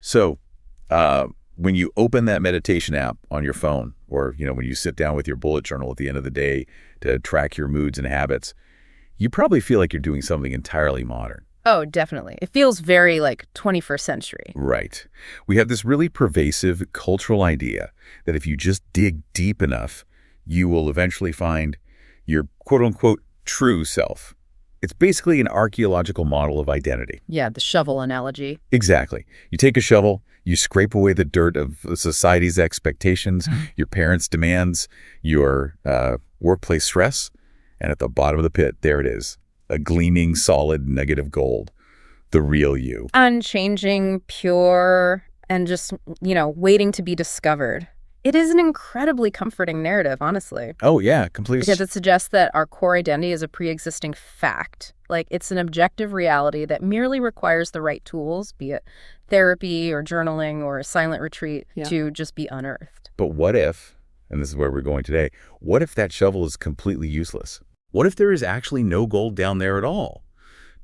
So when you open that meditation app on your phone, or when you sit down with your bullet journal at the end of the day to track your moods and habits, you probably feel like you're doing something entirely modern. Oh, definitely. It feels very 21st century. Right. We have this really pervasive cultural idea that if you just dig deep enough, you will eventually find your quote-unquote true self. It's basically an archaeological model of identity. Yeah, the shovel analogy. Exactly. You take a shovel, you scrape away the dirt of society's expectations, your parents' demands, your workplace stress, and at the bottom of the pit, there it is, a gleaming, solid nugget of gold, the real you. Unchanging, pure, and just, waiting to be discovered. It is an incredibly comforting narrative, honestly. Oh, yeah, completely. Because it suggests that our core identity is a pre-existing fact. It's an objective reality that merely requires the right tools, be it therapy or journaling or a silent retreat, to just be unearthed. But what if, and this is where we're going today, what if that shovel is completely useless? What if there is actually no gold down there at all?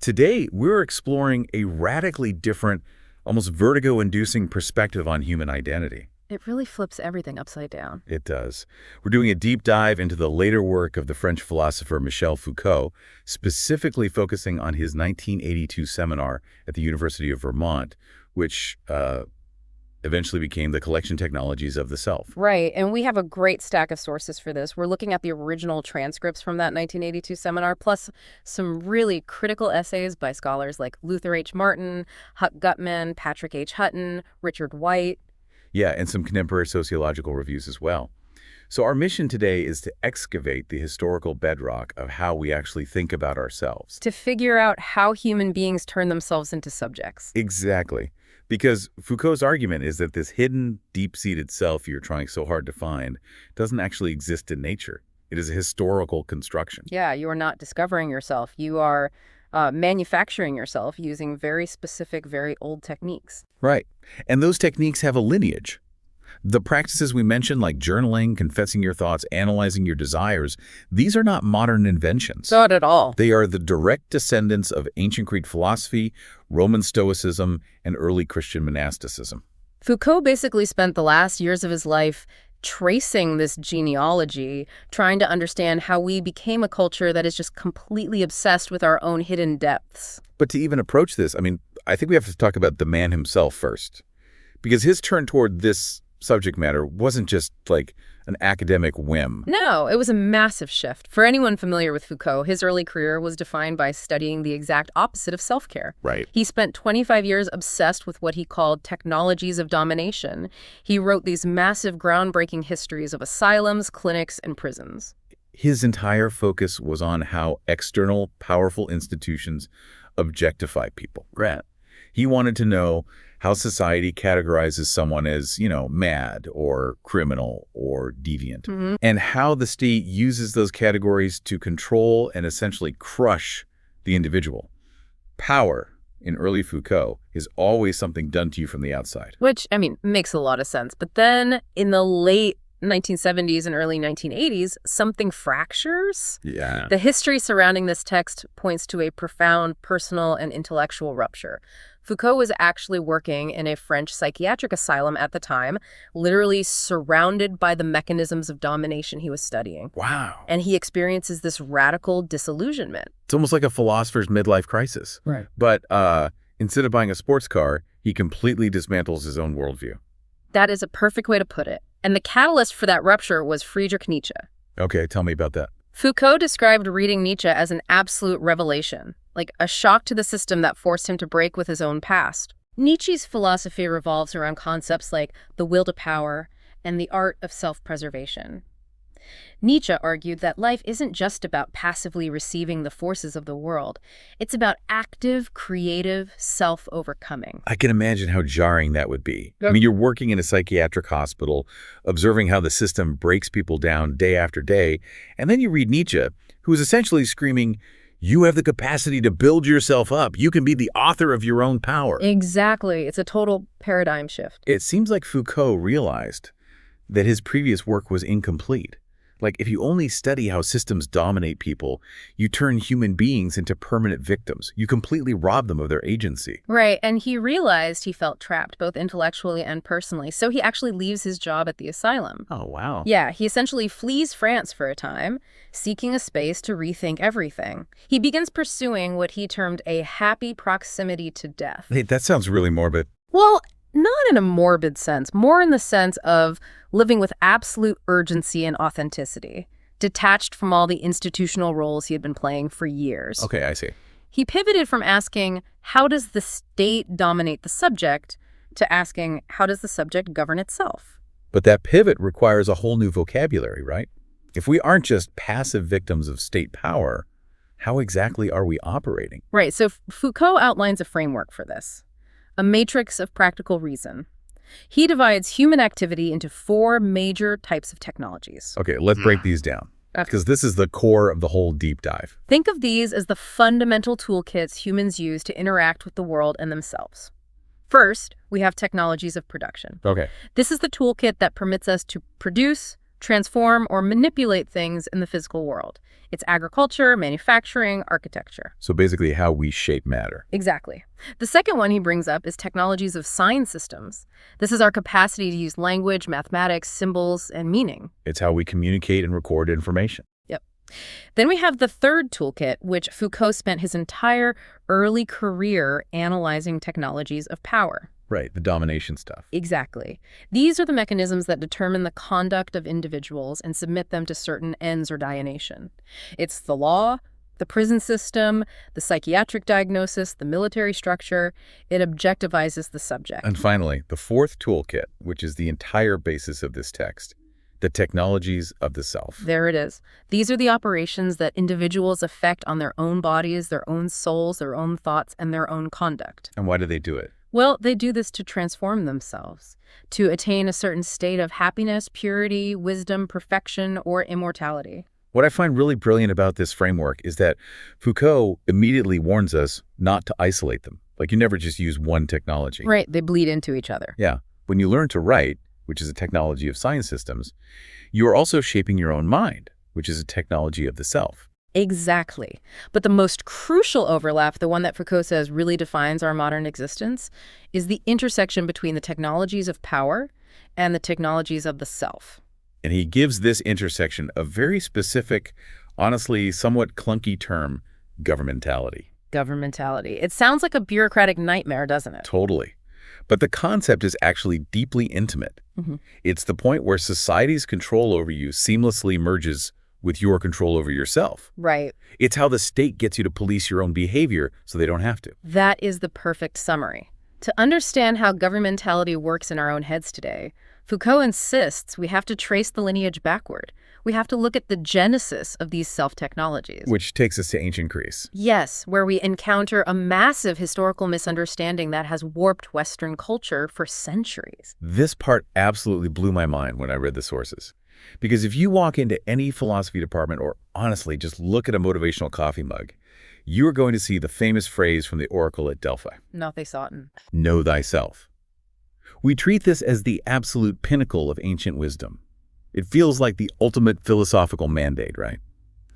Today, we're exploring a radically different, almost vertigo-inducing perspective on human identity. It really flips everything upside down. It does. We're doing a deep dive into the later work of the French philosopher Michel Foucault, specifically focusing on his 1982 seminar at the University of Vermont, which eventually became the collection Technologies of the Self. Right, and we have a great stack of sources for this. We're looking at the original transcripts from that 1982 seminar, plus some really critical essays by scholars like Luther H. Martin, Huck Gutman, Patrick H. Hutton, Richard White. Yeah, and some contemporary sociological reviews as well. So our mission today is to excavate the historical bedrock of how we actually think about ourselves. To figure out how human beings turn themselves into subjects. Exactly. Because Foucault's argument is that this hidden, deep-seated self you're trying so hard to find doesn't actually exist in nature. It is a historical construction. Yeah, you are not discovering yourself. You are manufacturing yourself using very specific, very old techniques. Right. And those techniques have a lineage. The practices we mentioned, like journaling, confessing your thoughts, analyzing your desires, these are not modern inventions. Not at all. They are the direct descendants of ancient Greek philosophy, Roman Stoicism, and early Christian monasticism. Foucault basically spent the last years of his life tracing this genealogy, trying to understand how we became a culture that is just completely obsessed with our own hidden depths. But to even approach this, I think we have to talk about the man himself first. Because his turn toward this subject matter wasn't just like an academic whim. No, it was a massive shift. For anyone familiar with Foucault, his early career was defined by studying the exact opposite of self-care. Right. He spent 25 years obsessed with what he called technologies of domination. He wrote these massive, groundbreaking histories of asylums, clinics, and prisons. His entire focus was on how external, powerful institutions objectify people. Right. He wanted to know how society categorizes someone as, mad or criminal or deviant, and how the state uses those categories to control and essentially crush the individual. Power, in early Foucault, is always something done to you from the outside. Which, makes a lot of sense. But then in the late 1970s and early 1980s, something fractures. Yeah. The history surrounding this text points to a profound personal and intellectual rupture. Foucault was actually working in a French psychiatric asylum at the time, literally surrounded by the mechanisms of domination he was studying. Wow. And he experiences this radical disillusionment. It's almost like a philosopher's midlife crisis. Right. But instead of buying a sports car, he completely dismantles his own worldview. That is a perfect way to put it. And the catalyst for that rupture was Friedrich Nietzsche. Okay, tell me about that. Foucault described reading Nietzsche as an absolute revelation, like a shock to the system that forced him to break with his own past. Nietzsche's philosophy revolves around concepts like the will to power and the art of self-preservation. Nietzsche argued that life isn't just about passively receiving the forces of the world. It's about active, creative, self-overcoming. I can imagine how jarring that would be. You're working in a psychiatric hospital, observing how the system breaks people down day after day, and then you read Nietzsche, who is essentially screaming, you have the capacity to build yourself up. You can be the author of your own power. Exactly. It's a total paradigm shift. It seems like Foucault realized that his previous work was incomplete. Like, if you only study how systems dominate people, you turn human beings into permanent victims. You completely rob them of their agency. Right, and he realized he felt trapped, both intellectually and personally, so he actually leaves his job at the asylum. Oh, wow. Yeah, he essentially flees France for a time, seeking a space to rethink everything. He begins pursuing what he termed a happy proximity to death. Hey, that sounds really morbid. Well, not in a morbid sense, more in the sense of living with absolute urgency and authenticity, detached from all the institutional roles he had been playing for years. Okay, I see. He pivoted from asking, how does the state dominate the subject, to asking, how does the subject govern itself? But that pivot requires a whole new vocabulary, right? If we aren't just passive victims of state power, how exactly are we operating? Right, so Foucault outlines a framework for this, a matrix of practical reason. He divides human activity into 4 major types of technologies. Okay, let's break these down, because this is the core of the whole deep dive. Think of these as the fundamental toolkits humans use to interact with the world and themselves. First, we have technologies of production. Okay. This is the toolkit that permits us to produce, transform, or manipulate things in the physical world. It's agriculture, manufacturing, architecture. So basically how we shape matter. Exactly. The second one he brings up is technologies of sign systems. This is our capacity to use language, mathematics, symbols, and meaning. It's how we communicate and record information. Yep. Then we have the third toolkit, which Foucault spent his entire early career analyzing technologies of power. Right, the domination stuff. Exactly. These are the mechanisms that determine the conduct of individuals and submit them to certain ends or dianation. It's the law, the prison system, the psychiatric diagnosis, the military structure. It objectivizes the subject. And finally, the fourth toolkit, which is the entire basis of this text, the technologies of the self. There it is. These are the operations that individuals effect on their own bodies, their own souls, their own thoughts, and their own conduct. And why do they do it? Well, they do this to transform themselves, to attain a certain state of happiness, purity, wisdom, perfection, or immortality. What I find really brilliant about this framework is that Foucault immediately warns us not to isolate them. Like, you never just use one technology. Right, they bleed into each other. Yeah. When you learn to write, which is a technology of science systems, you are also shaping your own mind, which is a technology of the self. Exactly. But the most crucial overlap, the one that Foucault says really defines our modern existence, is the intersection between the technologies of power and the technologies of the self. And he gives this intersection a very specific, honestly somewhat clunky term, governmentality. Governmentality. It sounds like a bureaucratic nightmare, doesn't it? Totally. But the concept is actually deeply intimate. It's the point where society's control over you seamlessly merges with your control over yourself. Right. It's how the state gets you to police your own behavior so they don't have to. That is the perfect summary. To understand how governmentality works in our own heads today, Foucault insists we have to trace the lineage backward. We have to look at the genesis of these self-technologies. Which takes us to ancient Greece. Yes, where we encounter a massive historical misunderstanding that has warped Western culture for centuries. This part absolutely blew my mind when I read the sources. Because if you walk into any philosophy department or honestly just look at a motivational coffee mug, you are going to see the famous phrase from the oracle at Delphi. Not they soughten. Know thyself. We treat this as the absolute pinnacle of ancient wisdom. It feels like the ultimate philosophical mandate, right?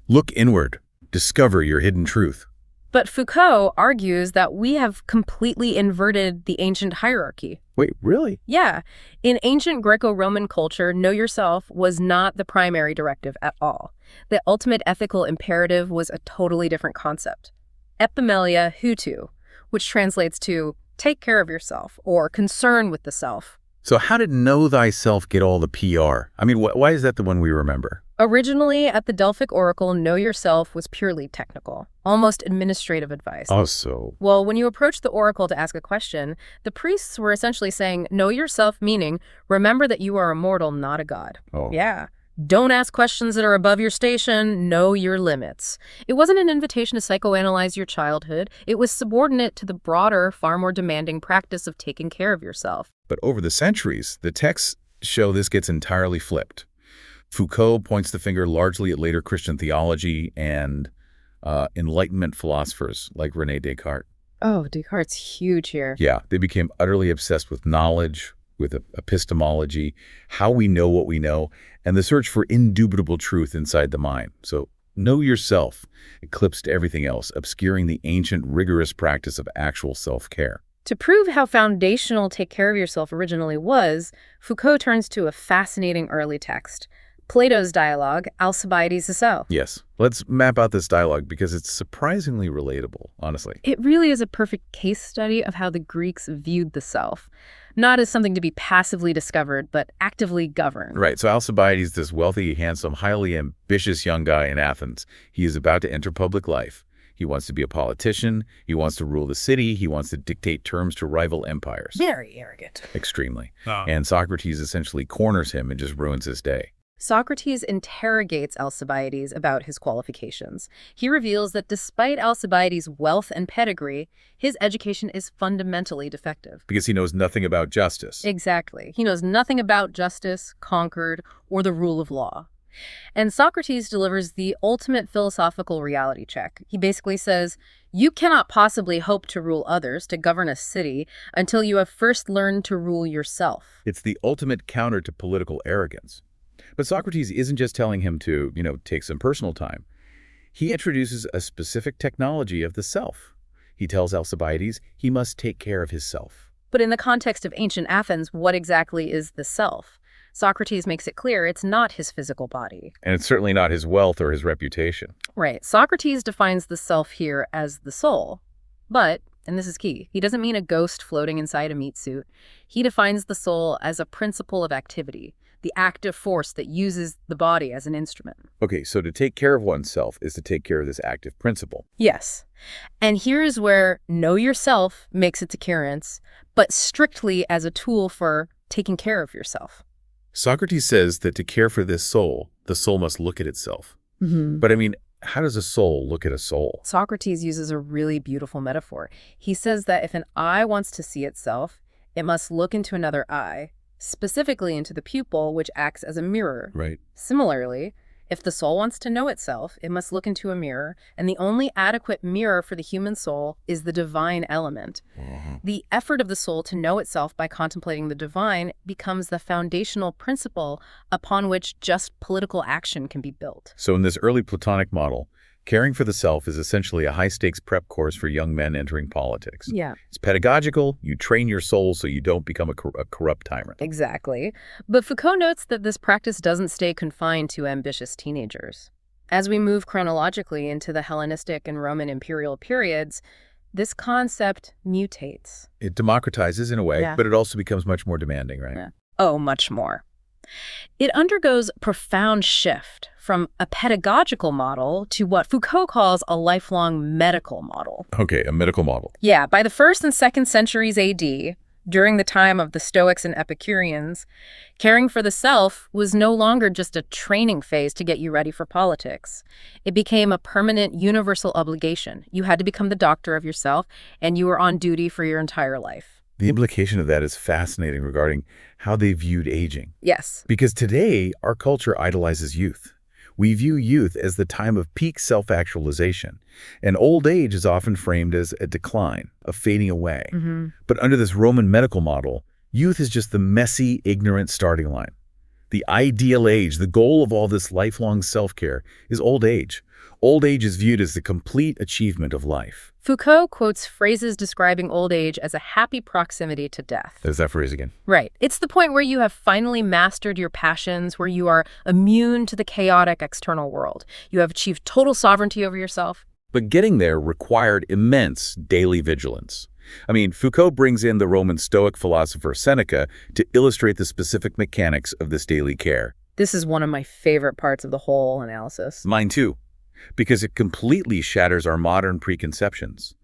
Look inward. Discover your hidden truth. But Foucault argues that we have completely inverted the ancient hierarchy. Wait, really? Yeah. In ancient Greco-Roman culture, know yourself was not the primary directive at all. The ultimate ethical imperative was a totally different concept. Epimelia hutu, which translates to take care of yourself or concern with the self. So how did know thyself get all the PR? I mean, why is that the one we remember? Originally, at the Delphic Oracle, know yourself was purely technical, almost administrative advice. Oh, so... Well, when you approached the oracle to ask a question, the priests were essentially saying, know yourself, meaning, remember that you are a mortal, not a god. Oh. Yeah. Don't ask questions that are above your station. Know your limits. It wasn't an invitation to psychoanalyze your childhood. It was subordinate to the broader, far more demanding practice of taking care of yourself. But over the centuries, the texts show this gets entirely flipped. Foucault points the finger largely at later Christian theology and Enlightenment philosophers like René Descartes. Oh, Descartes' huge here. Yeah, they became utterly obsessed with knowledge, with epistemology, how we know what we know, and the search for indubitable truth inside the mind. So know yourself eclipsed everything else, obscuring the ancient, rigorous practice of actual self-care. To prove how foundational take care of yourself originally was, Foucault turns to a fascinating early text, Plato's dialogue, Alcibiades the Self. Yes. Let's map out this dialogue because it's surprisingly relatable, honestly. It really is a perfect case study of how the Greeks viewed the self, not as something to be passively discovered, but actively governed. Right. So Alcibiades, this wealthy, handsome, highly ambitious young guy in Athens, he is about to enter public life. He wants to be a politician. He wants to rule the city. He wants to dictate terms to rival empires. Very arrogant. Extremely. Oh. And Socrates essentially corners him and just ruins his day. Socrates interrogates Alcibiades about his qualifications. He reveals that despite Alcibiades' wealth and pedigree, his education is fundamentally defective. Because he knows nothing about justice. Exactly. He knows nothing about justice, concord, or the rule of law. And Socrates delivers the ultimate philosophical reality check. He basically says, you cannot possibly hope to rule others, to govern a city, until you have first learned to rule yourself. It's the ultimate counter to political arrogance. But Socrates isn't just telling him to, take some personal time. He introduces a specific technology of the self. He tells Alcibiades he must take care of his self. But in the context of ancient Athens, what exactly is the self? Socrates makes it clear it's not his physical body. And it's certainly not his wealth or his reputation. Right. Socrates defines the self here as the soul. But, and this is key, he doesn't mean a ghost floating inside a meat suit. He defines the soul as a principle of activity, the active force that uses the body as an instrument. Okay, so to take care of oneself is to take care of this active principle. Yes. And here is where know yourself makes its appearance, but strictly as a tool for taking care of yourself. Socrates says that to care for this soul, the soul must look at itself. Mm-hmm. But how does a soul look at a soul? Socrates uses a really beautiful metaphor. He says that if an eye wants to see itself, it must look into another eye, specifically into the pupil, which acts as a mirror. Right. Similarly, if the soul wants to know itself, it must look into a mirror, and the only adequate mirror for the human soul is the divine element. The effort of the soul to know itself by contemplating the divine becomes the foundational principle upon which just political action can be built. So in this early Platonic model, caring for the self is essentially a high-stakes prep course for young men entering politics. Yeah. It's pedagogical. You train your soul so you don't become a corrupt tyrant. Exactly. But Foucault notes that this practice doesn't stay confined to ambitious teenagers. As we move chronologically into the Hellenistic and Roman imperial periods, this concept mutates. It democratizes in a way, but it also becomes much more demanding, right? Yeah. Oh, much more. It undergoes a profound shift from a pedagogical model to what Foucault calls a lifelong medical model. Okay, a medical model. Yeah, by the 1st and 2nd centuries AD, during the time of the Stoics and Epicureans, caring for the self was no longer just a training phase to get you ready for politics. It became a permanent, universal obligation. You had to become the doctor of yourself, and you were on duty for your entire life. The implication of that is fascinating regarding how they viewed aging. Yes. Because today, our culture idolizes youth. We view youth as the time of peak self-actualization, and old age is often framed as a decline, a fading away. But under this Roman medical model, youth is just the messy, ignorant starting line. The ideal age, the goal of all this lifelong self-care, is old age. Old age is viewed as the complete achievement of life. Foucault quotes phrases describing old age as a happy proximity to death. There's that phrase again. Right. It's the point where you have finally mastered your passions, where you are immune to the chaotic external world. You have achieved total sovereignty over yourself. But getting there required immense daily vigilance. Foucault brings in the Roman Stoic philosopher Seneca to illustrate the specific mechanics of this daily care. This is one of my favorite parts of the whole analysis. Mine too, because it completely shatters our modern preconceptions.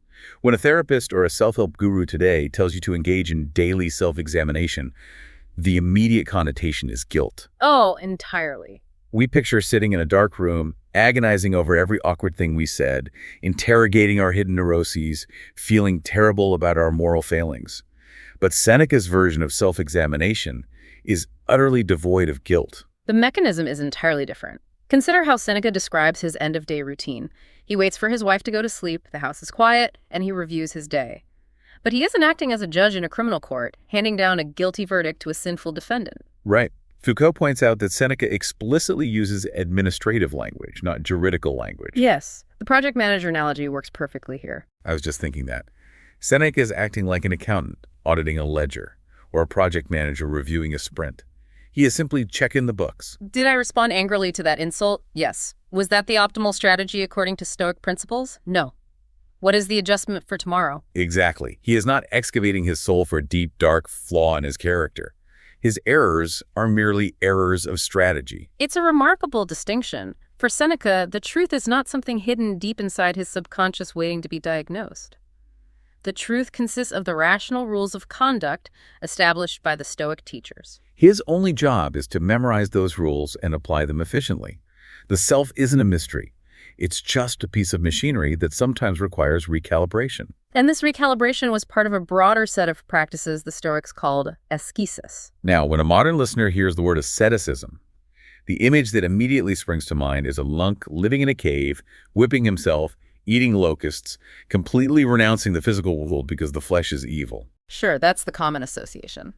When a therapist or a self-help guru today tells you to engage in daily self-examination, the immediate connotation is guilt. Oh, entirely. We picture sitting in a dark room, agonizing over every awkward thing we said, interrogating our hidden neuroses, feeling terrible about our moral failings. But Seneca's version of self-examination is utterly devoid of guilt. The mechanism is entirely different. Consider how Seneca describes his end-of-day routine. He waits for his wife to go to sleep, the house is quiet, and he reviews his day. But he isn't acting as a judge in a criminal court, handing down a guilty verdict to a sinful defendant. Right. Foucault points out that Seneca explicitly uses administrative language, not juridical language. Yes, the project manager analogy works perfectly here. I was just thinking that. Seneca is acting like an accountant, auditing a ledger, or a project manager reviewing a sprint. He is simply checking the books. Did I respond angrily to that insult? Yes. Was that the optimal strategy according to Stoic principles? No. What is the adjustment for tomorrow? Exactly. He is not excavating his soul for a deep, dark flaw in his character. His errors are merely errors of strategy. It's a remarkable distinction. For Seneca, the truth is not something hidden deep inside his subconscious waiting to be diagnosed. The truth consists of the rational rules of conduct established by the Stoic teachers. His only job is to memorize those rules and apply them efficiently. The self isn't a mystery. It's just a piece of machinery that sometimes requires recalibration. And this recalibration was part of a broader set of practices the Stoics called ascesis. Now, when a modern listener hears the word asceticism, the image that immediately springs to mind is a monk living in a cave, whipping himself, eating locusts, completely renouncing the physical world because the flesh is evil. Sure, that's the common association.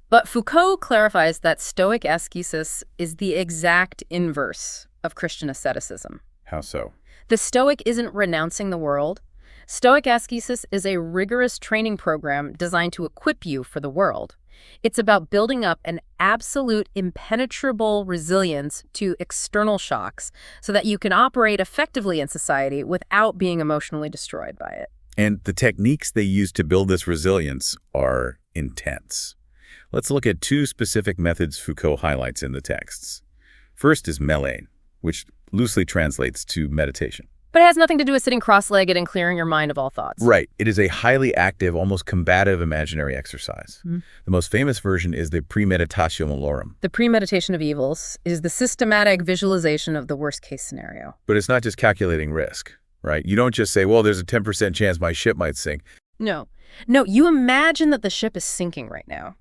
But Foucault clarifies that Stoic ascesis is the exact inverse of Christian asceticism. How so? The Stoic isn't renouncing the world. Stoic ascesis is a rigorous training program designed to equip you for the world. It's about building up an absolute impenetrable resilience to external shocks so that you can operate effectively in society without being emotionally destroyed by it. And the techniques they use to build this resilience are intense. Let's look at two specific methods Foucault highlights in the texts. First is mélène, which loosely translates to meditation. But it has nothing to do with sitting cross-legged and clearing your mind of all thoughts. Right. It is a highly active, almost combative imaginary exercise. Mm-hmm. The most famous version is the premeditatio malorum. The premeditation of evils is the systematic visualization of the worst-case scenario. But it's not just calculating risk, right? You don't just say, well, there's a 10% chance my ship might sink. No, you imagine that the ship is sinking right now.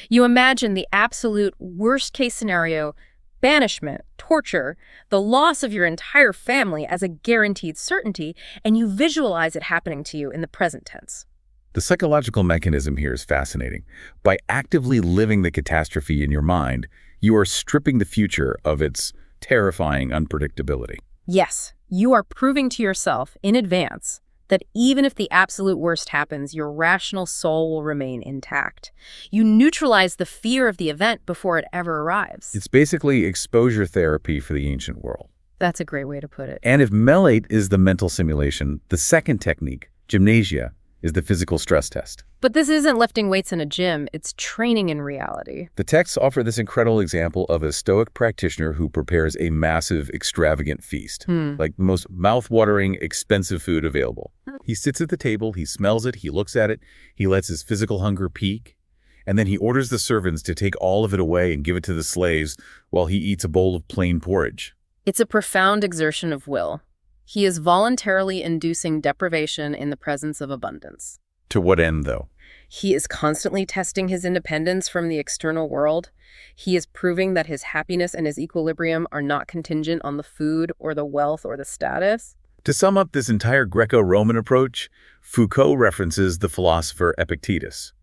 You imagine the absolute worst-case scenario, banishment, torture, the loss of your entire family as a guaranteed certainty, and you visualize it happening to you in the present tense. The psychological mechanism here is fascinating. By actively living the catastrophe in your mind, you are stripping the future of its terrifying unpredictability. Yes, you are proving to yourself in advance that even if the absolute worst happens, your rational soul will remain intact. You neutralize the fear of the event before it ever arrives. It's basically exposure therapy for the ancient world. That's a great way to put it. And if mélène is the mental simulation, the second technique, gymnasia, is the physical stress test. But this isn't lifting weights in a gym, it's training in reality. The texts offer this incredible example of a Stoic practitioner who prepares a massive, extravagant feast, like the most mouth-watering, expensive food available. He sits at the table, he smells it, he looks at it, he lets his physical hunger peak, and then he orders the servants to take all of it away and give it to the slaves while he eats a bowl of plain porridge. It's a profound exertion of will. He is voluntarily inducing deprivation in the presence of abundance. To what end, though? He is constantly testing his independence from the external world. He is proving that his happiness and his equilibrium are not contingent on the food or the wealth or the status. To sum up this entire Greco-Roman approach, Foucault references the philosopher Epictetus,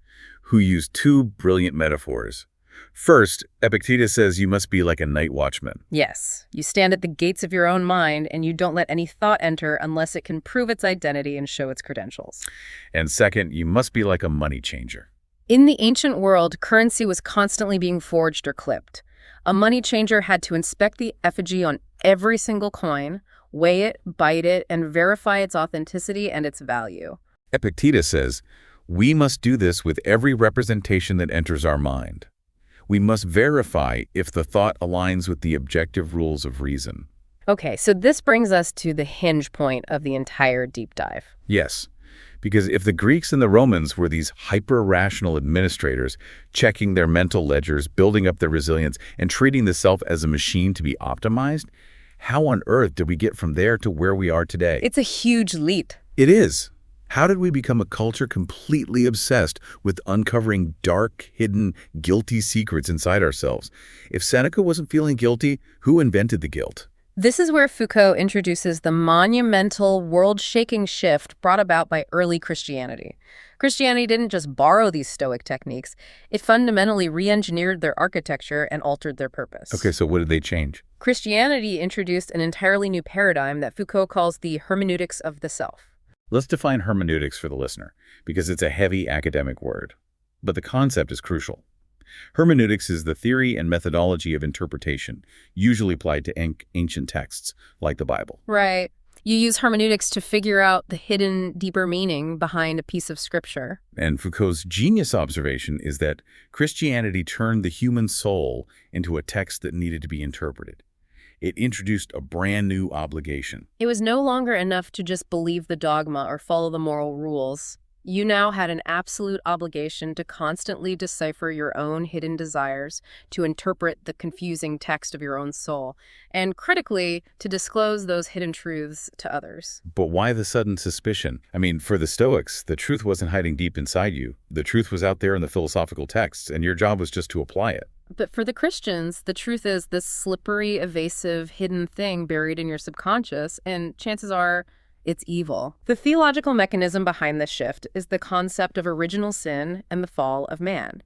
who used two brilliant metaphors. First, Epictetus says you must be like a night watchman. Yes, you stand at the gates of your own mind and you don't let any thought enter unless it can prove its identity and show its credentials. And second, you must be like a money changer. In the ancient world, currency was constantly being forged or clipped. A money changer had to inspect the effigy on every single coin, weigh it, bite it, and verify its authenticity and its value. Epictetus says, we must do this with every representation that enters our mind. We must verify if the thought aligns with the objective rules of reason. Okay, so this brings us to the hinge point of the entire deep dive. Yes, because if the Greeks and the Romans were these hyper-rational administrators, checking their mental ledgers, building up their resilience, and treating the self as a machine to be optimized, how on earth did we get from there to where we are today? It's a huge leap. It is. How did we become a culture completely obsessed with uncovering dark, hidden, guilty secrets inside ourselves? If Seneca wasn't feeling guilty, who invented the guilt? This is where Foucault introduces the monumental, world-shaking shift brought about by early Christianity. Christianity didn't just borrow these Stoic techniques, it fundamentally re-engineered their architecture and altered their purpose. Okay, so what did they change? Christianity introduced an entirely new paradigm that Foucault calls the hermeneutics of the self. Let's define hermeneutics for the listener, because it's a heavy academic word. But the concept is crucial. Hermeneutics is the theory and methodology of interpretation, usually applied to ancient texts, like the Bible. Right. You use hermeneutics to figure out the hidden, deeper meaning behind a piece of scripture. And Foucault's genius observation is that Christianity turned the human soul into a text that needed to be interpreted. It introduced a brand new obligation. It was no longer enough to just believe the dogma or follow the moral rules. You now had an absolute obligation to constantly decipher your own hidden desires, to interpret the confusing text of your own soul, and critically, to disclose those hidden truths to others. But why the sudden suspicion? I mean, for the Stoics, the truth wasn't hiding deep inside you. The truth was out there in the philosophical texts, and your job was just to apply it. But for the Christians, the truth is this slippery, evasive, hidden thing buried in your subconscious, and chances are it's evil. The theological mechanism behind this shift is the concept of original sin and the fall of man.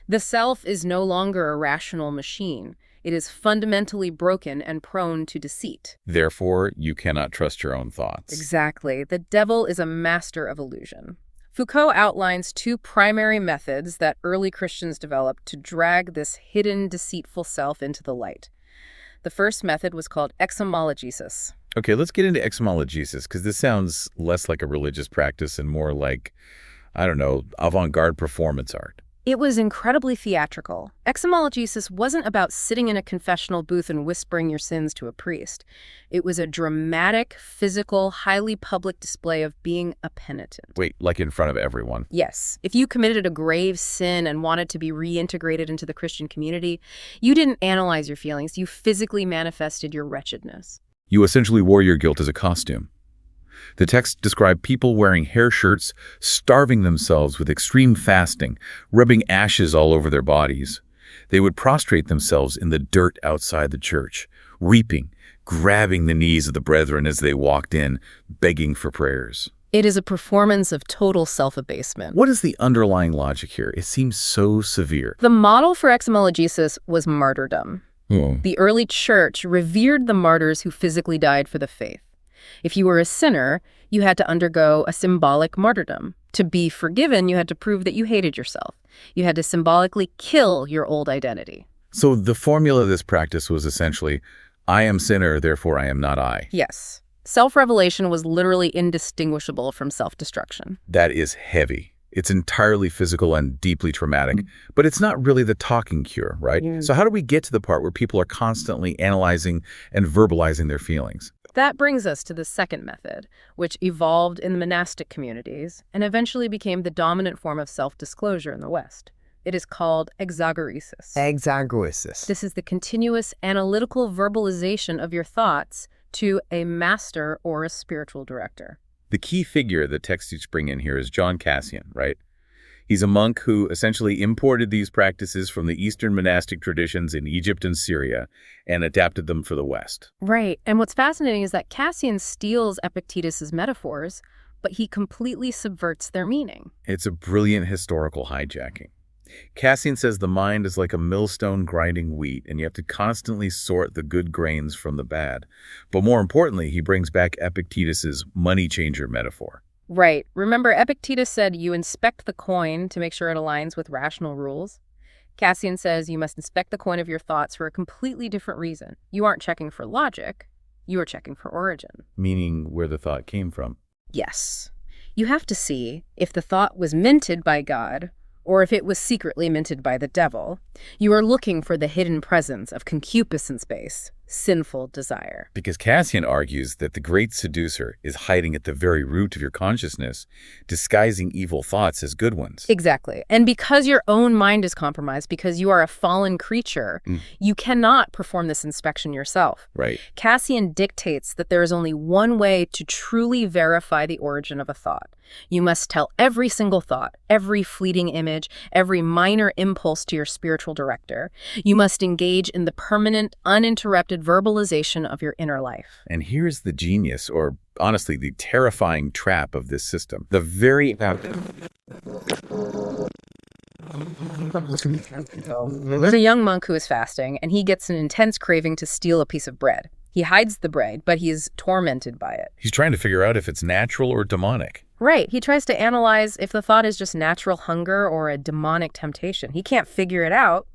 The self is no longer a rational machine. It is fundamentally broken and prone to deceit. Therefore, you cannot trust your own thoughts. Exactly. The devil is a master of illusion. Foucault outlines two primary methods that early Christians developed to drag this hidden, deceitful self into the light. The first method was called exomolegesis. Okay, let's get into exomolegesis, because this sounds less like a religious practice and more like, I don't know, avant-garde performance art. It was incredibly theatrical. Exomolegesis wasn't about sitting in a confessional booth and whispering your sins to a priest. It was a dramatic, physical, highly public display of being a penitent. Wait, like in front of everyone? Yes. If you committed a grave sin and wanted to be reintegrated into the Christian community, you didn't analyze your feelings. You physically manifested your wretchedness. You essentially wore your guilt as a costume. The text described people wearing hair shirts, starving themselves with extreme fasting, rubbing ashes all over their bodies. They would prostrate themselves in the dirt outside the church, weeping, grabbing the knees of the brethren as they walked in, begging for prayers. It is a performance of total self-abasement. What is the underlying logic here? It seems so severe. The model for exomolegesis was martyrdom. The early church revered the martyrs who physically died for the faith. If you were a sinner, you had to undergo a symbolic martyrdom. To be forgiven, you had to prove that you hated yourself. You had to symbolically kill your old identity. So the formula of this practice was essentially, I am sinner, therefore I am not I. Yes. Self-revelation was literally indistinguishable from self-destruction. That is heavy. It's entirely physical and deeply traumatic, but it's not really the talking cure, right? So how do we get to the part where people are constantly analyzing and verbalizing their feelings? That brings us to the second method, which evolved in the monastic communities and eventually became the dominant form of self-disclosure in the West. It is called exagoresis. Exagoresis. This is the continuous analytical verbalization of your thoughts to a master or a spiritual director. The key figure the texts bring in here is John Cassian, right? He's a monk who essentially imported these practices from the Eastern monastic traditions in Egypt and Syria and adapted them for the West. Right. And what's fascinating is that Cassian steals Epictetus's metaphors, but he completely subverts their meaning. It's a brilliant historical hijacking. Cassian says the mind is like a millstone grinding wheat, and you have to constantly sort the good grains from the bad. But more importantly, he brings back Epictetus's money changer metaphor. Right. Remember, Epictetus said you inspect the coin to make sure it aligns with rational rules. Cassian says you must inspect the coin of your thoughts for a completely different reason. You aren't checking for logic, you are checking for origin. Meaning where the thought came from. Yes. You have to see if the thought was minted by God or if it was secretly minted by the devil. You are looking for the hidden presence of concupiscence-based, sinful desire. Because Cassian argues that the great seducer is hiding at the very root of your consciousness, disguising evil thoughts as good ones. Exactly. And because your own mind is compromised, because you are a fallen creature, you cannot perform this inspection yourself. Right. Cassian dictates that there is only one way to truly verify the origin of a thought. You must tell every single thought, every fleeting image, every minor impulse to your spiritual director. You must engage in the permanent, uninterrupted automated verbalization of your inner life. And here's the genius, or honestly, the terrifying trap of this system. The very There's a young monk who is fasting, and he gets an intense craving to steal a piece of bread. He hides the bread, but he is tormented by it. He's trying to figure out if it's natural or demonic. Right. He tries to analyze if the thought is just natural hunger or a demonic temptation. He can't figure it out.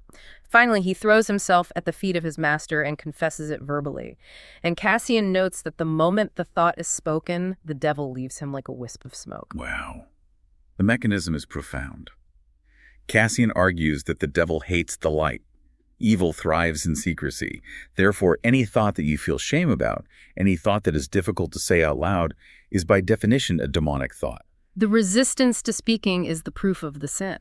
Finally, he throws himself at the feet of his master and confesses it verbally. And Cassian notes that the moment the thought is spoken, the devil leaves him like a wisp of smoke. Wow. The mechanism is profound. Cassian argues that the devil hates the light. Evil thrives in secrecy. Therefore, any thought that you feel shame about, any thought that is difficult to say out loud, is by definition a demonic thought. The resistance to speaking is the proof of the sin.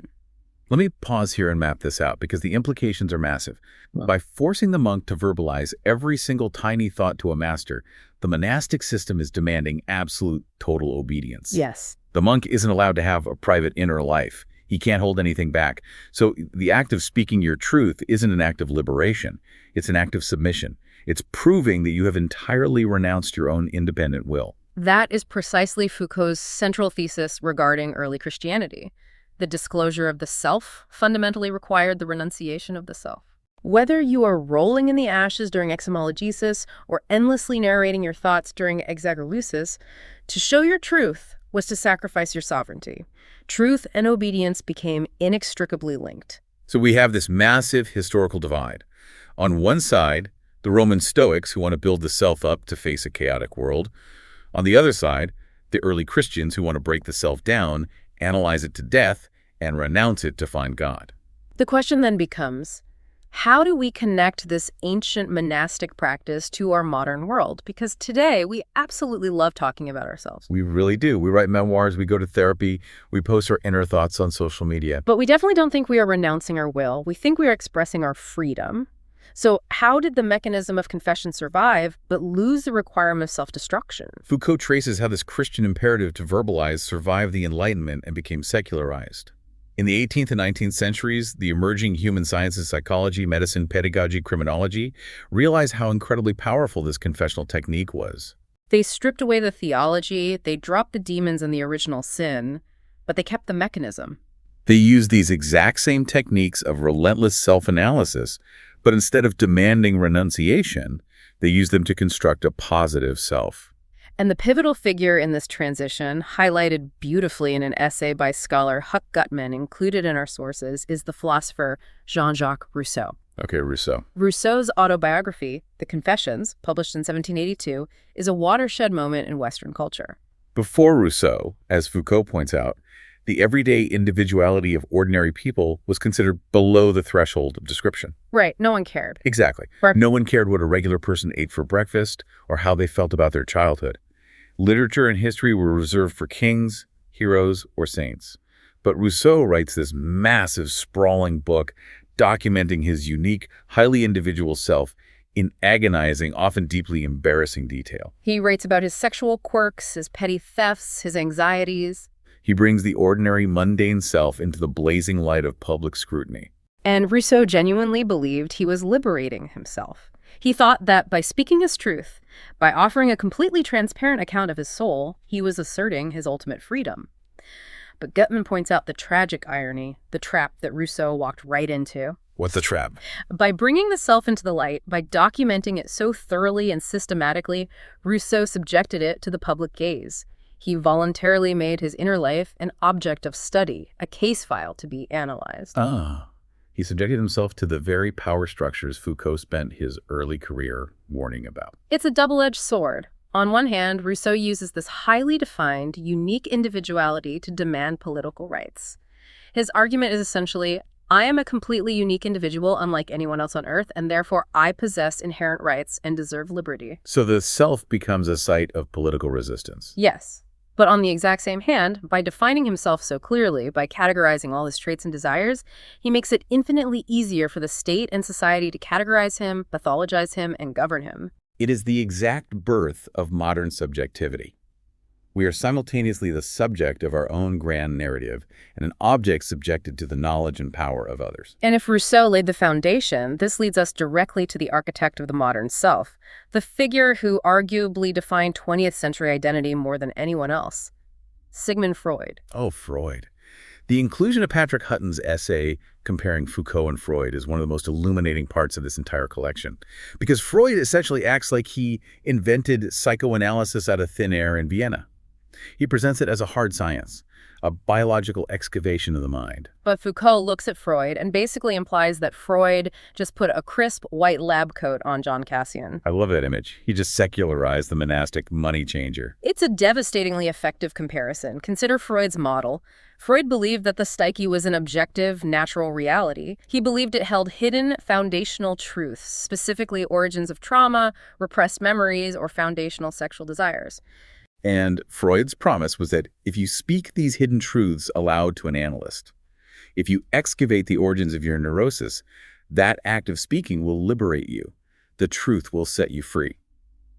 Let me pause here and map this out because the implications are massive. By forcing the monk to verbalize every single tiny thought to a master, the monastic system is demanding absolute total obedience. Yes. The monk isn't allowed to have a private inner life. He can't hold anything back. So the act of speaking your truth isn't an act of liberation. It's an act of submission. It's proving that you have entirely renounced your own independent will. That is precisely Foucault's central thesis regarding early Christianity. The disclosure of the self fundamentally required the renunciation of the self. Whether you are rolling in the ashes during exemogesis or endlessly narrating your thoughts during exegesis, to show your truth was to sacrifice your sovereignty. Truth and obedience became inextricably linked. So we have this massive historical divide. On one side, the Roman Stoics who want to build the self up to face a chaotic world. On the other side, the early Christians who want to break the self down, analyze it to death, and renounce it to find God. The question then becomes, how do we connect this ancient monastic practice to our modern world? Because today, we absolutely love talking about ourselves. We really do. We write memoirs, we go to therapy, we post our inner thoughts on social media. But we definitely don't think we are renouncing our will. We think we are expressing our freedom. So how did the mechanism of confession survive, but lose the requirement of self-destruction? Foucault traces how this Christian imperative to verbalize survived the Enlightenment and became secularized. In the 18th and 19th centuries, the emerging human sciences, psychology, medicine, pedagogy, criminology realized how incredibly powerful this confessional technique was. They stripped away the theology, they dropped the demons and the original sin, but they kept the mechanism. They used these exact same techniques of relentless self-analysis, but instead of demanding renunciation, they used them to construct a positive self. And the pivotal figure in this transition, highlighted beautifully in an essay by scholar Huck Gutman included in our sources, is the philosopher Jean-Jacques Rousseau. Okay, Rousseau. Rousseau's autobiography, The Confessions, published in 1782, is a watershed moment in Western culture. Before Rousseau, as Foucault points out, the everyday individuality of ordinary people was considered below the threshold of description. Right, no one cared. Exactly. No one cared what a regular person ate for breakfast or how they felt about their childhood. Literature and history were reserved for kings, heroes, or saints. But Rousseau writes this massive, sprawling book documenting his unique, highly individual self in agonizing, often deeply embarrassing detail. He writes about his sexual quirks, his petty thefts, his anxieties. He brings the ordinary, mundane self into the blazing light of public scrutiny. And Rousseau genuinely believed he was liberating himself. He thought that by speaking his truth, by offering a completely transparent account of his soul, he was asserting his ultimate freedom. But Gutman points out the tragic irony, the trap that Rousseau walked right into. What's the trap? By bringing the self into the light, by documenting it so thoroughly and systematically, Rousseau subjected it to the public gaze. He voluntarily made his inner life an object of study, a case file to be analyzed. He subjected himself to the very power structures Foucault spent his early career warning about. It's a double-edged sword. On one hand, Rousseau uses this highly defined, unique individuality to demand political rights. His argument is essentially, I am a completely unique individual unlike anyone else on Earth, and therefore I possess inherent rights and deserve liberty. So the self becomes a site of political resistance. Yes. But on the exact same hand, by defining himself so clearly, by categorizing all his traits and desires, he makes it infinitely easier for the state and society to categorize him, pathologize him, and govern him. It is the exact birth of modern subjectivity. We are simultaneously the subject of our own grand narrative and an object subjected to the knowledge and power of others. And if Rousseau laid the foundation, this leads us directly to the architect of the modern self, the figure who arguably defined 20th century identity more than anyone else, Sigmund Freud. Oh, Freud. The inclusion of Patrick Hutton's essay comparing Foucault and Freud is one of the most illuminating parts of this entire collection, because Freud essentially acts like he invented psychoanalysis out of thin air in Vienna. He presents it as a hard science, a biological excavation of the mind. But Foucault looks at Freud and basically implies that Freud just put a crisp white lab coat on John Cassian. I love that image. He just secularized the monastic money changer. It's a devastatingly effective comparison. Consider Freud's model. Freud believed that the psyche was an objective, natural reality. He believed it held hidden, foundational truths, specifically origins of trauma, repressed memories, or foundational sexual desires. And Freud's promise was that if you speak these hidden truths aloud to an analyst, if you excavate the origins of your neurosis, that act of speaking will liberate you. The truth will set you free.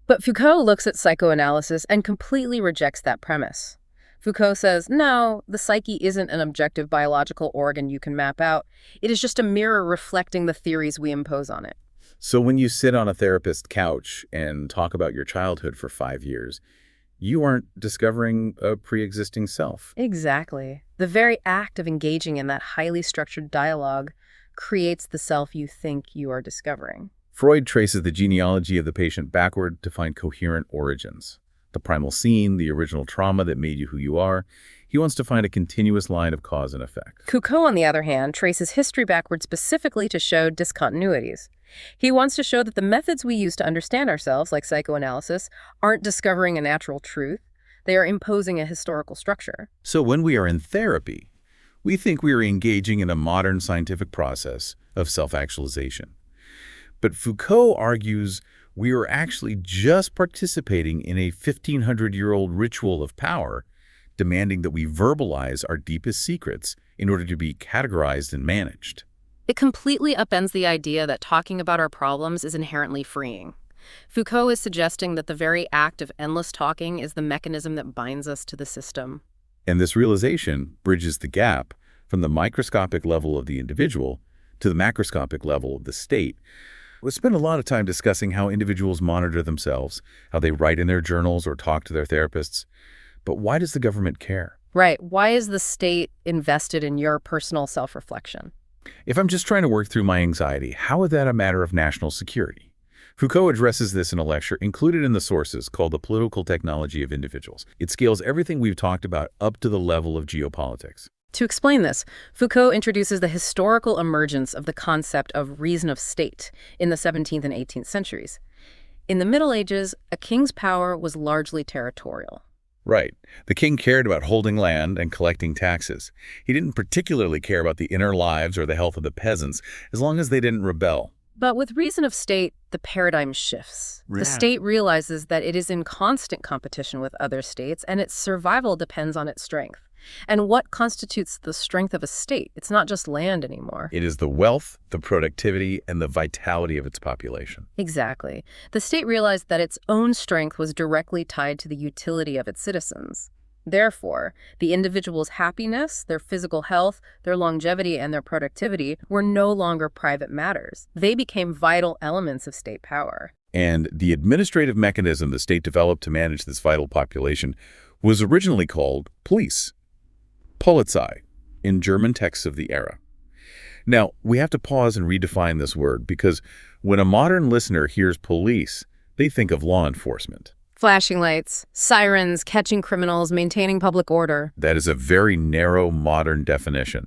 But Foucault looks at psychoanalysis and completely rejects that premise. Foucault says, no, the psyche isn't an objective biological organ you can map out. It is just a mirror reflecting the theories we impose on it. So when you sit on a therapist's couch and talk about your childhood for 5 years, you aren't discovering a pre-existing self. Exactly. The very act of engaging in that highly structured dialogue creates the self you think you are discovering. Freud traces the genealogy of the patient backward to find coherent origins. The primal scene, the original trauma that made you who you are. He wants to find a continuous line of cause and effect. Foucault, on the other hand, traces history backward specifically to show discontinuities. He wants to show that the methods we use to understand ourselves, like psychoanalysis, aren't discovering a natural truth. They are imposing a historical structure. So when we are in therapy, we think we are engaging in a modern scientific process of self-actualization. But Foucault argues we are actually just participating in a 1,500-year-old ritual of power, demanding that we verbalize our deepest secrets in order to be categorized and managed. It completely upends the idea that talking about our problems is inherently freeing. Foucault is suggesting that the very act of endless talking is the mechanism that binds us to the system. And this realization bridges the gap from the microscopic level of the individual to the macroscopic level of the state. We spend a lot of time discussing how individuals monitor themselves, how they write in their journals or talk to their therapists. But why does the government care? Right. Why is the state invested in your personal self-reflection? If I'm just trying to work through my anxiety, how is that a matter of national security? Foucault addresses this in a lecture included in the sources called The Political Technology of Individuals. It scales everything we've talked about up to the level of geopolitics. To explain this, Foucault introduces the historical emergence of the concept of reason of state in the 17th and 18th centuries. In the Middle Ages, a king's power was largely territorial. Right. The king cared about holding land and collecting taxes. He didn't particularly care about the inner lives or the health of the peasants, as long as they didn't rebel. But with reason of state, the paradigm shifts. The state realizes that it is in constant competition with other states, and its survival depends on its strength. And what constitutes the strength of a state? It's not just land anymore. It is the wealth, the productivity, and the vitality of its population. Exactly. The state realized that its own strength was directly tied to the utility of its citizens. Therefore, the individual's happiness, their physical health, their longevity, and their productivity were no longer private matters. They became vital elements of state power. And the administrative mechanism the state developed to manage this vital population was originally called police. Polizei, in German texts of the era. Now, we have to pause and redefine this word because when a modern listener hears police, they think of law enforcement. Flashing lights, sirens, catching criminals, maintaining public order. That is a very narrow modern definition.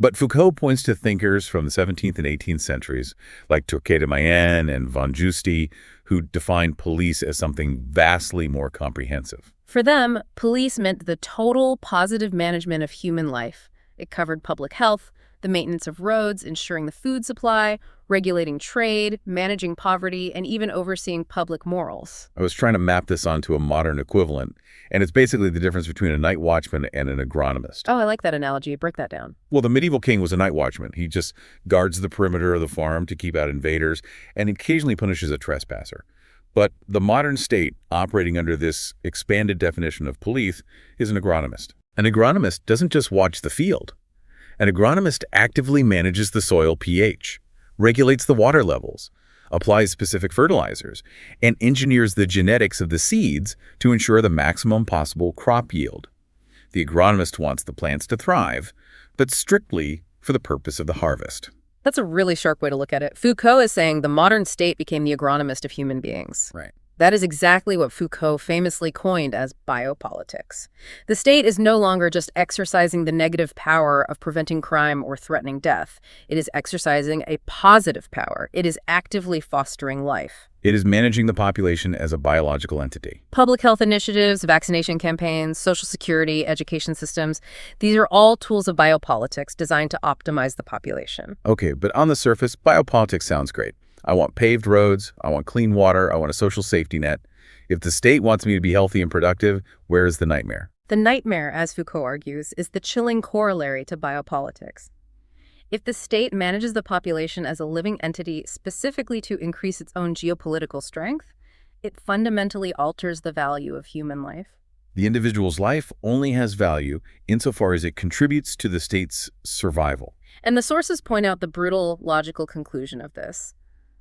But Foucault points to thinkers from the 17th and 18th centuries, like Turquet de Mayenne and von Giusti, who defined police as something vastly more comprehensive. For them, police meant the total positive management of human life. It covered public health, the maintenance of roads, ensuring the food supply, regulating trade, managing poverty, and even overseeing public morals. I was trying to map this onto a modern equivalent, and it's basically the difference between a night watchman and an agronomist. Oh, I like that analogy. Break that down. Well, the medieval king was a night watchman. He just guards the perimeter of the farm to keep out invaders and occasionally punishes a trespasser. But the modern state, operating under this expanded definition of police, is an agronomist. An agronomist doesn't just watch the field. An agronomist actively manages the soil pH, regulates the water levels, applies specific fertilizers, and engineers the genetics of the seeds to ensure the maximum possible crop yield. The agronomist wants the plants to thrive, but strictly for the purpose of the harvest. That's a really sharp way to look at it. Foucault is saying the modern state became the agronomist of human beings. Right. That is exactly what Foucault famously coined as biopolitics. The state is no longer just exercising the negative power of preventing crime or threatening death. It is exercising a positive power. It is actively fostering life. It is managing the population as a biological entity. Public health initiatives, vaccination campaigns, social security, education systems, these are all tools of biopolitics designed to optimize the population. Okay, but on the surface, biopolitics sounds great. I want paved roads, I want clean water, I want a social safety net. If the state wants me to be healthy and productive, where is the nightmare? The nightmare, as Foucault argues, is the chilling corollary to biopolitics. If the state manages the population as a living entity specifically to increase its own geopolitical strength, it fundamentally alters the value of human life. The individual's life only has value insofar as it contributes to the state's survival. And the sources point out the brutal logical conclusion of this.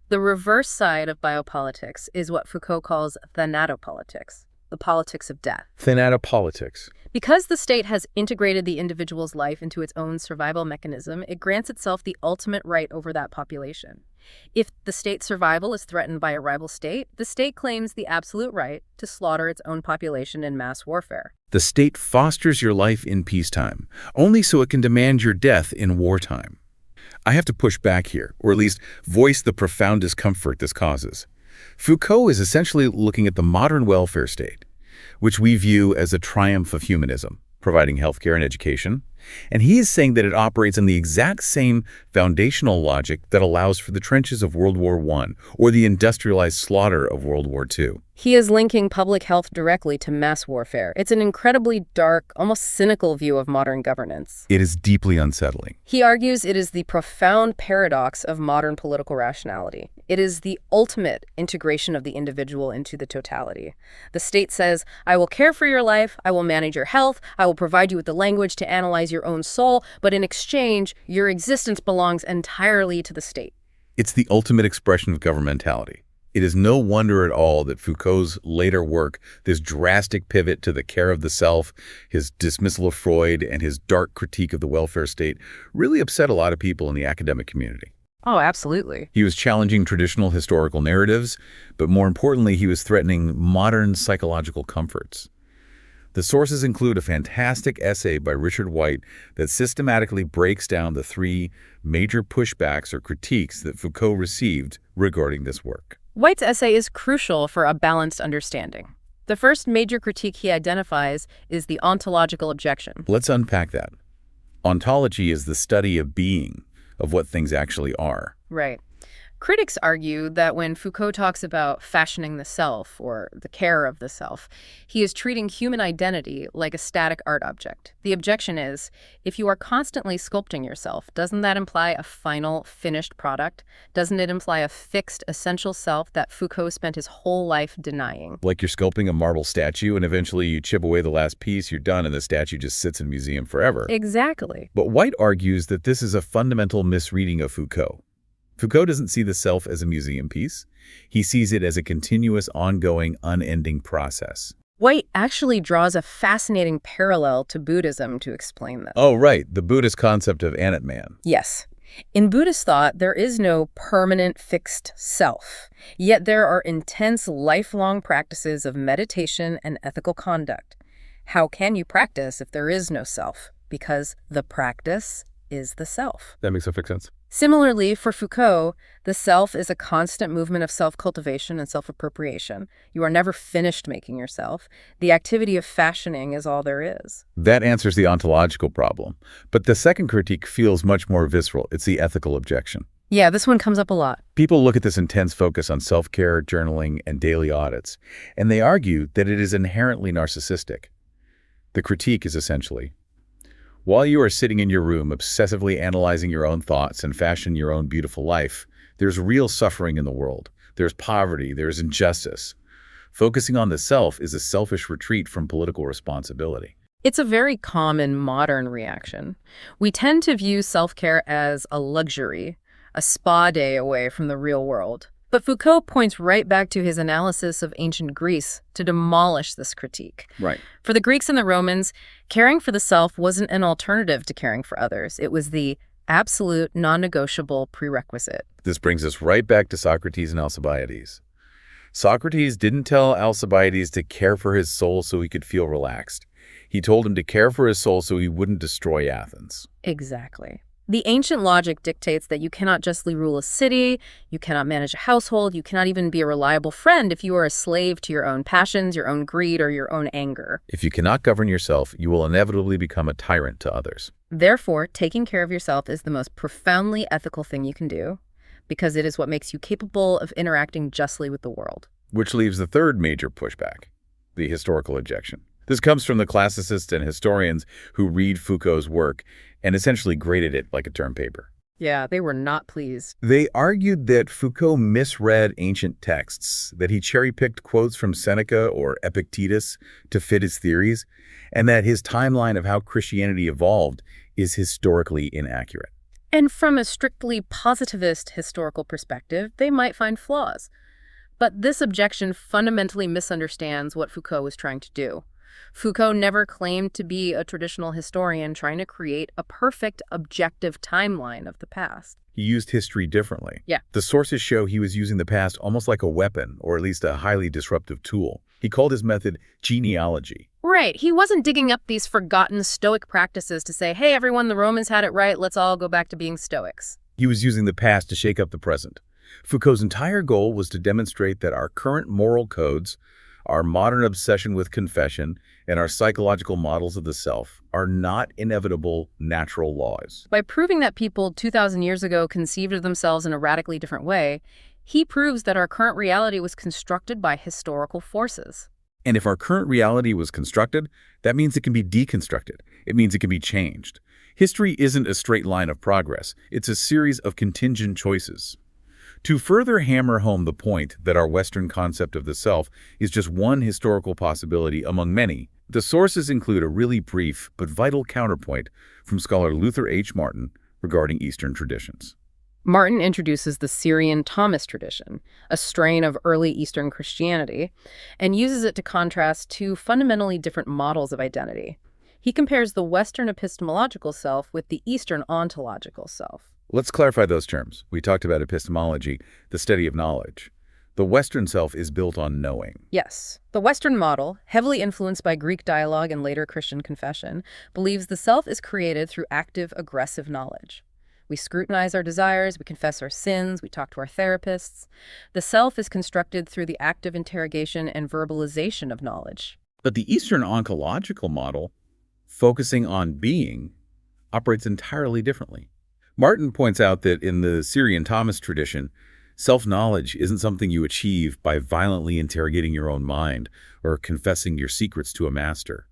The reverse side of biopolitics is what Foucault calls thanatopolitics, the politics of death. Thanatopolitics. Because the state has integrated the individual's life into its own survival mechanism, it grants itself the ultimate right over that population. If the state's survival is threatened by a rival state, the state claims the absolute right to slaughter its own population in mass warfare. The state fosters your life in peacetime, only so it can demand your death in wartime. I have to push back here, or at least voice the profound discomfort this causes. Foucault is essentially looking at the modern welfare state, which we view as a triumph of humanism, providing healthcare and education. And he is saying that it operates on the exact same foundational logic that allows for the trenches of World War I or the industrialized slaughter of World War II. He is linking public health directly to mass warfare. It's an incredibly dark, almost cynical view of modern governance. It is deeply unsettling. He argues it is the profound paradox of modern political rationality. It is the ultimate integration of the individual into the totality. The state says, I will care for your life, I will manage your health, I will provide you with the language to analyze your own soul, but in exchange, your existence belongs entirely to the state. It's the ultimate expression of governmentality. It is no wonder at all that Foucault's later work, this drastic pivot to the care of the self, his dismissal of Freud, and his dark critique of the welfare state, really upset a lot of people in the academic community. Oh, absolutely. He was challenging traditional historical narratives, but more importantly, he was threatening modern psychological comforts. The sources include a fantastic essay by Richard White that systematically breaks down the three major pushbacks or critiques that Foucault received regarding this work. White's essay is crucial for a balanced understanding. The first major critique he identifies is the ontological objection. Let's unpack that. Ontology is the study of being, of what things actually are. Right. Critics argue that when Foucault talks about fashioning the self, or the care of the self, he is treating human identity like a static art object. The objection is, if you are constantly sculpting yourself, doesn't that imply a final, finished product? Doesn't it imply a fixed, essential self that Foucault spent his whole life denying? Like you're sculpting a marble statue, and eventually you chip away the last piece, you're done, and the statue just sits in a museum forever. Exactly. But White argues that this is a fundamental misreading of Foucault. Foucault doesn't see the self as a museum piece. He sees it as a continuous, ongoing, unending process. White actually draws a fascinating parallel to Buddhism to explain this. Oh, right, the Buddhist concept of Anatman. Yes. In Buddhist thought, there is no permanent, fixed self. Yet there are intense, lifelong practices of meditation and ethical conduct. How can you practice if there is no self? Because the practice is the self. That makes perfect sense. Similarly, for Foucault, the self is a constant movement of self-cultivation and self-appropriation. You are never finished making yourself. The activity of fashioning is all there is. That answers the ontological problem. But the second critique feels much more visceral. It's the ethical objection. Yeah, this one comes up a lot. People look at this intense focus on self-care, journaling, and daily audits, and they argue that it is inherently narcissistic. The critique is essentially, while you are sitting in your room obsessively analyzing your own thoughts and fashioning your own beautiful life, there's real suffering in the world. There's poverty, there's injustice. Focusing on the self is a selfish retreat from political responsibility. It's a very common modern reaction. We tend to view self-care as a luxury, a spa day away from the real world. But Foucault points right back to his analysis of ancient Greece to demolish this critique. Right. For the Greeks and the Romans, caring for the self wasn't an alternative to caring for others. It was the absolute, non-negotiable prerequisite. This brings us right back to Socrates and Alcibiades. Socrates didn't tell Alcibiades to care for his soul so he could feel relaxed. He told him to care for his soul so he wouldn't destroy Athens. Exactly. The ancient logic dictates that you cannot justly rule a city, you cannot manage a household, you cannot even be a reliable friend if you are a slave to your own passions, your own greed, or your own anger. If you cannot govern yourself, you will inevitably become a tyrant to others. Therefore, taking care of yourself is the most profoundly ethical thing you can do, because it is what makes you capable of interacting justly with the world. Which leaves the third major pushback, the historical objection. This comes from the classicists and historians who read Foucault's work and essentially graded it like a term paper. Yeah, they were not pleased. They argued that Foucault misread ancient texts, that he cherry-picked quotes from Seneca or Epictetus to fit his theories, and that his timeline of how Christianity evolved is historically inaccurate. And from a strictly positivist historical perspective, they might find flaws. But this objection fundamentally misunderstands what Foucault was trying to do. Foucault never claimed to be a traditional historian trying to create a perfect, objective timeline of the past. He used history differently. Yeah. The sources show he was using the past almost like a weapon, or at least a highly disruptive tool. He called his method genealogy. Right. He wasn't digging up these forgotten Stoic practices to say, hey, everyone, the Romans had it right, let's all go back to being Stoics. He was using the past to shake up the present. Foucault's entire goal was to demonstrate that our current moral codes, our modern obsession with confession, and our psychological models of the self are not inevitable natural laws. By proving that people 2,000 years ago conceived of themselves in a radically different way, he proves that our current reality was constructed by historical forces. And if our current reality was constructed, that means it can be deconstructed. It means it can be changed. History isn't a straight line of progress. It's a series of contingent choices. To further hammer home the point that our Western concept of the self is just one historical possibility among many, the sources include a really brief but vital counterpoint from scholar Luther H. Martin regarding Eastern traditions. Martin introduces the Syrian Thomist tradition, a strain of early Eastern Christianity, and uses it to contrast two fundamentally different models of identity. He compares the Western epistemological self with the Eastern ontological self. Let's clarify those terms. We talked about epistemology, the study of knowledge. The Western self is built on knowing. Yes. The Western model, heavily influenced by Greek dialogue and later Christian confession, believes the self is created through active, aggressive knowledge. We scrutinize our desires, we confess our sins, we talk to our therapists. The self is constructed through the active interrogation and verbalization of knowledge. But the Eastern ontological model, focusing on being, operates entirely differently. Martin points out that in the Syrian Thomist tradition, self-knowledge isn't something you achieve by violently interrogating your own mind or confessing your secrets to a master.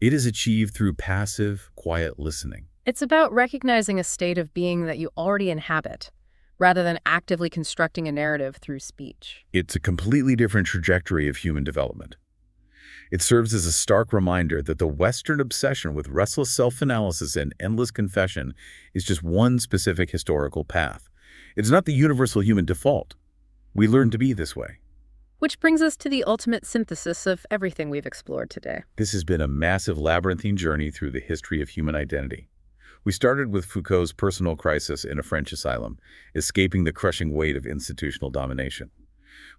It is achieved through passive, quiet listening. It's about recognizing a state of being that you already inhabit, rather than actively constructing a narrative through speech. It's a completely different trajectory of human development. It serves as a stark reminder that the Western obsession with restless self-analysis and endless confession is just one specific historical path. It's not the universal human default. We learn to be this way. Which brings us to the ultimate synthesis of everything we've explored today. This has been a massive labyrinthine journey through the history of human identity. We started with Foucault's personal crisis in a French asylum, escaping the crushing weight of institutional domination.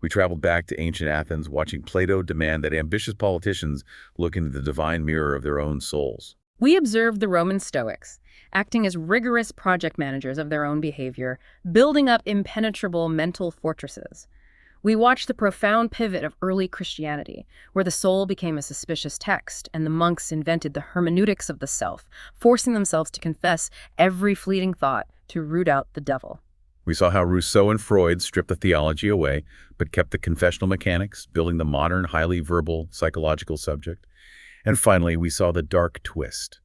We traveled back to ancient Athens, watching Plato demand that ambitious politicians look into the divine mirror of their own souls. We observed the Roman Stoics, acting as rigorous project managers of their own behavior, building up impenetrable mental fortresses. We watched the profound pivot of early Christianity, where the soul became a suspicious text, and the monks invented the hermeneutics of the self, forcing themselves to confess every fleeting thought to root out the devil. We saw how Rousseau and Freud stripped the theology away, but kept the confessional mechanics, building the modern, highly verbal, psychological subject. And finally, we saw the dark twist.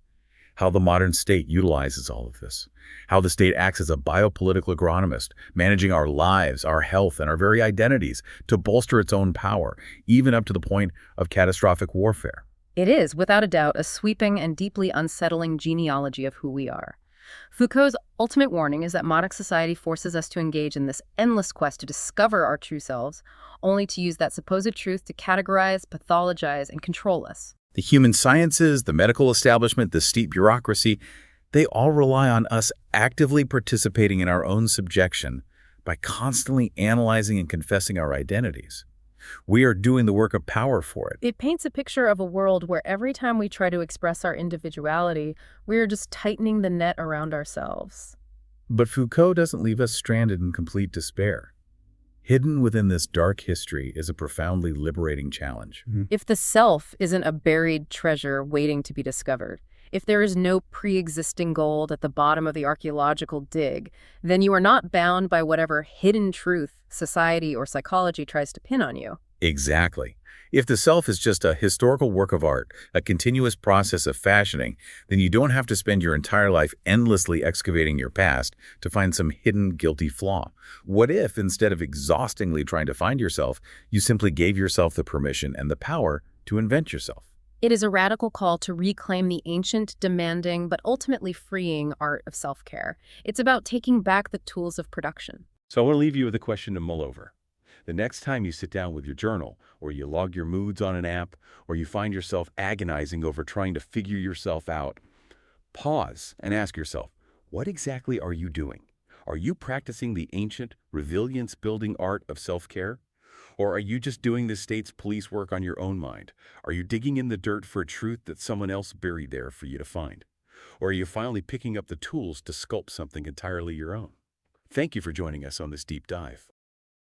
how the modern state utilizes all of this, how the state acts as a biopolitical agronomist, managing our lives, our health, and our very identities to bolster its own power, even up to the point of catastrophic warfare. It is, without a doubt, a sweeping and deeply unsettling genealogy of who we are. Foucault's ultimate warning is that modern society forces us to engage in this endless quest to discover our true selves, only to use that supposed truth to categorize, pathologize, and control us. The human sciences, the medical establishment, the steep bureaucracy, they all rely on us actively participating in our own subjection by constantly analyzing and confessing our identities. We are doing the work of power for it. It paints a picture of a world where every time we try to express our individuality, we are just tightening the net around ourselves. But Foucault doesn't leave us stranded in complete despair. Hidden within this dark history is a profoundly liberating challenge. If the self isn't a buried treasure waiting to be discovered, if there is no pre-existing gold at the bottom of the archaeological dig, then you are not bound by whatever hidden truth society or psychology tries to pin on you. Exactly. If the self is just a historical work of art, a continuous process of fashioning, then you don't have to spend your entire life endlessly excavating your past to find some hidden guilty flaw. What if, instead of exhaustingly trying to find yourself, you simply gave yourself the permission and the power to invent yourself? It is a radical call to reclaim the ancient, demanding, but ultimately freeing art of self-care. It's about taking back the tools of production. So I want to leave you with a question to mull over. The next time you sit down with your journal, or you log your moods on an app, or you find yourself agonizing over trying to figure yourself out, pause and ask yourself, what exactly are you doing? Are you practicing the ancient, resilience-building art of self-care? Or are you just doing the state's police work on your own mind? Are you digging in the dirt for a truth that someone else buried there for you to find? Or are you finally picking up the tools to sculpt something entirely your own? Thank you for joining us on this deep dive.